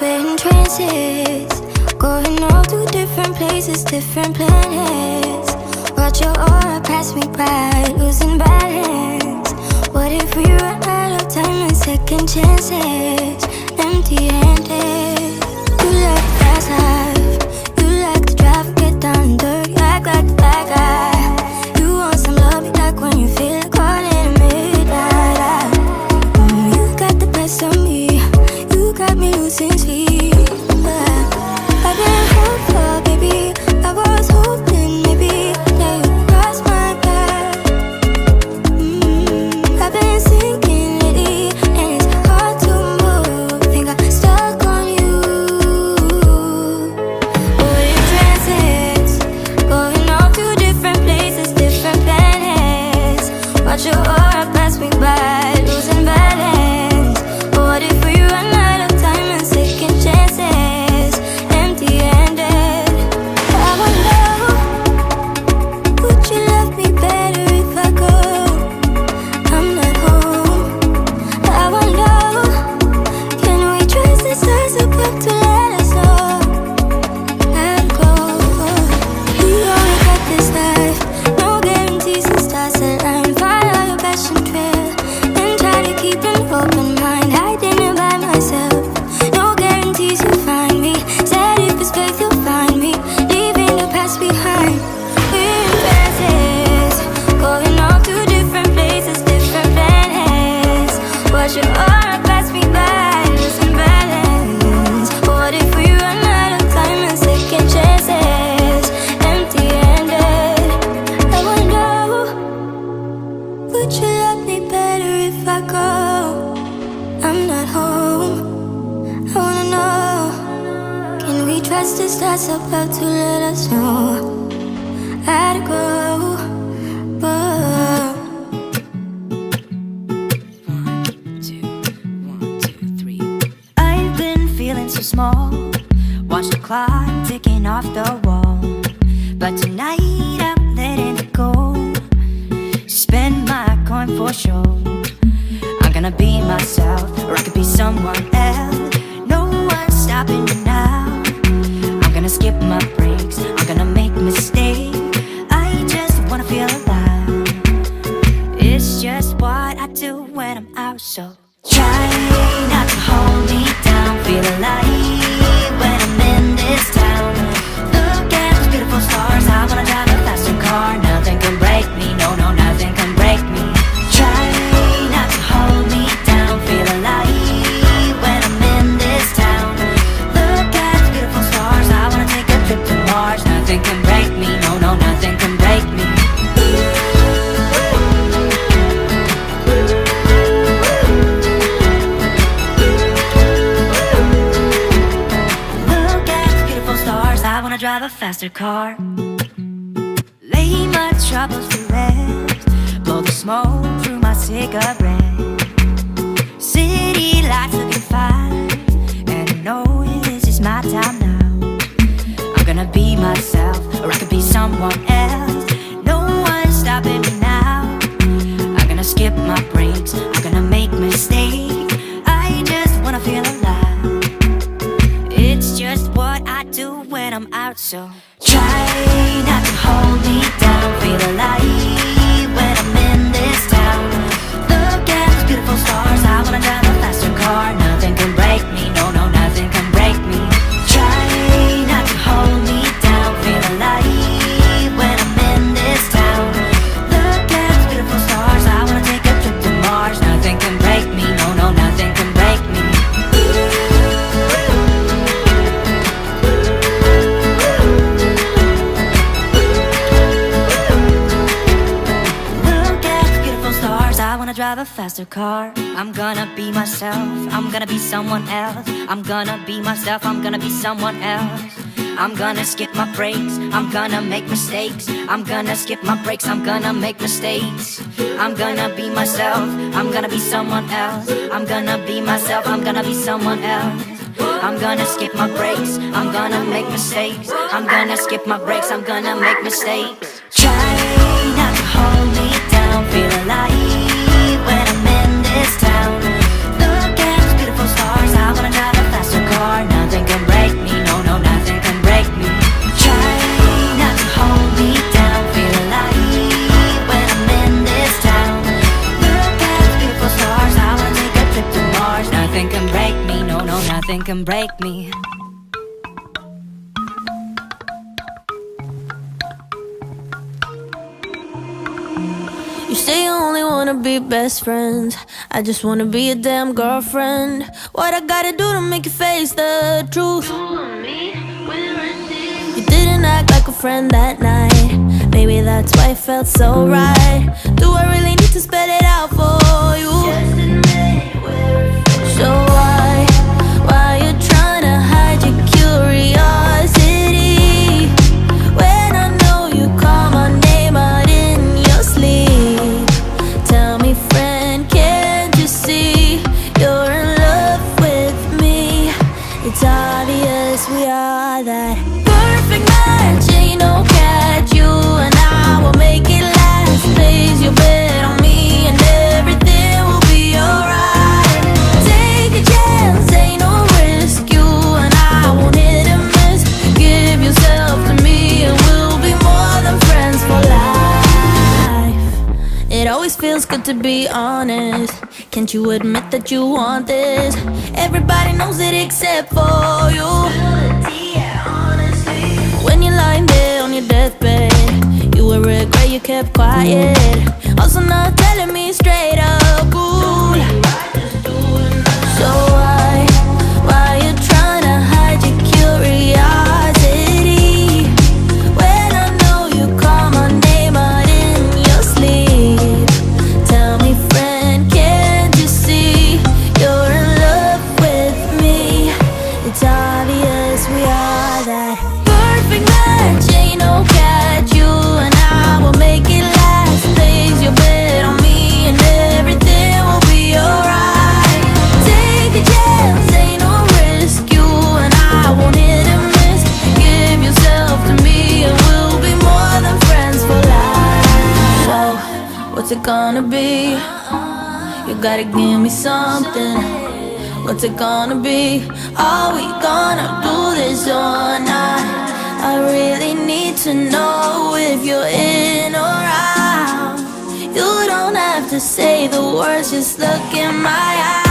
We're in trances, going all to different places, different planets. Watch your aura pass me by, losing balance. What if we run out of time and second chances? Empty-handed. You like the fast life, you like to drive, get down and dirty, act like the bad guy. You want some love, you like when you feel like caught in the midnight. You got the best of me, you got me losing sleep. I've been hopeful, baby, I was hoping maybe that you cross my path. I've been sinking lately and it's hard to move. Think I'm stuck on you. We're in transits, going off to different places, different planets. Watch your aura pass me by, losing balance. What if we run out of time and second chances? Empty-handed. I wonder, would you love me better if I go? I'm not home. I wonder, can we trace the stars above to let us know? I'd go. You only got this life, no guarantees and stars align. Follow your passion trail and try to keep an open mind. Hiding it by myself, no guarantees you'll find me. Said if it's faith you'll find me, leaving the past behind. We're in phases, going off to different places, different planets. Watch your aura pass me by, losing balance. What if we run out of time and second chances? Empty-handed. I wonder, would you love me better if I go? I'm not home. I wanna know, can we trust the stars above to let us know? I'd go. I've been feeling so small. Watch the clock ticking off the wall. But tonight I'm letting it go. Spend my coin for sure. I'm gonna be myself, or I could be someone else. No one's stopping me now. I'm gonna skip my breaks, I'm gonna make mistakes. I just wanna feel alive. It's just what I do when I'm out, so try not to hold me down. Feel alive when I'm in this town. Look at those beautiful stars, I wanna drive a faster car. Nothing can break me, no, no, nothing can break me. Try not to hold me down. Feel alive when I'm in this town. Look at those beautiful stars, I wanna take a trip to Mars. Nothing can break me, no, no, nothing can break me. Look at those beautiful stars, I wanna drive a faster car. Lay my troubles to rest, blow the smoke through my cigarette. City lights looking fine, and I know this is my time now. I'm gonna be myself, or I could be someone else. No one's stopping me now. I'm gonna skip my breaks, I'm gonna make mistakes. I just wanna feel alive. It's just what I do when I'm out, so try not to hold me down. Feel alive when I'm in this town. Look at those beautiful stars, I wanna drive a faster car. Nothing can break me, no, no, nothing can break me. Try not to hold me down. Feel alive when I'm in this town. Look at those beautiful stars, I wanna take a trip to Mars. Nothing can break me, no, no, nothing can break me. Look at the beautiful stars, I wanna drive a faster car. I'm gonna be myself, I'm gonna be someone else. I'm gonna be myself, I'm gonna be someone else. I'm gonna skip my breaks, I'm gonna make mistakes. I'm gonna skip my breaks, I'm gonna make mistakes. I'm gonna be myself, I'm gonna be someone else. I'm gonna be myself, I'm gonna be someone else. I'm gonna skip my breaks, I'm gonna make mistakes. I'm gonna skip my breaks, I'm gonna make mistakes. Try not to hold me down. Feel alive when I'm in this town. Look at those beautiful stars, I wanna drive a faster car now. nothing can break me. You say you only wanna be best friends. I just wanna be a damn girlfriend. What I gotta do to make you face the truth? You didn't act like a friend that night. Maybe that's why it felt so right. Do I really need to spell it out for you? Just admit so why you trying to hide your curiosity when I know you call my name out in your sleep? Tell me, friend, can't you see you're in love with me? It's obvious we are that perfect match. Ain't no catch. You and I will make it last. Place your bet on me and everything will be alright. Take a chance, ain't no risk. You and I won't hit and miss. Give yourself to me and we'll be more than friends for life. It always feels good to be honest. Can't you admit that you want this? Everybody knows it except for you. When you're lying there on your deathbed, you will regret you kept quiet. Also not telling me straight up, ooh. So why you trying to hide your curiosity when I know you call my name out in your sleep? Tell me, friend, can't you see you're in love with me? It's obvious we are that perfect match. Ain't no catch. You and I will make it last. Place your bet on me and everything will be alright. Take a chance, ain't no risk. You and I won't hit and miss. Give yourself to me and we'll be more than friends for life. So what's it gonna be? You gotta give me something. What's it gonna be? Are we gonna do this or not? I really need to know if you're in or out. You don't have to say the words, just look in my eyes.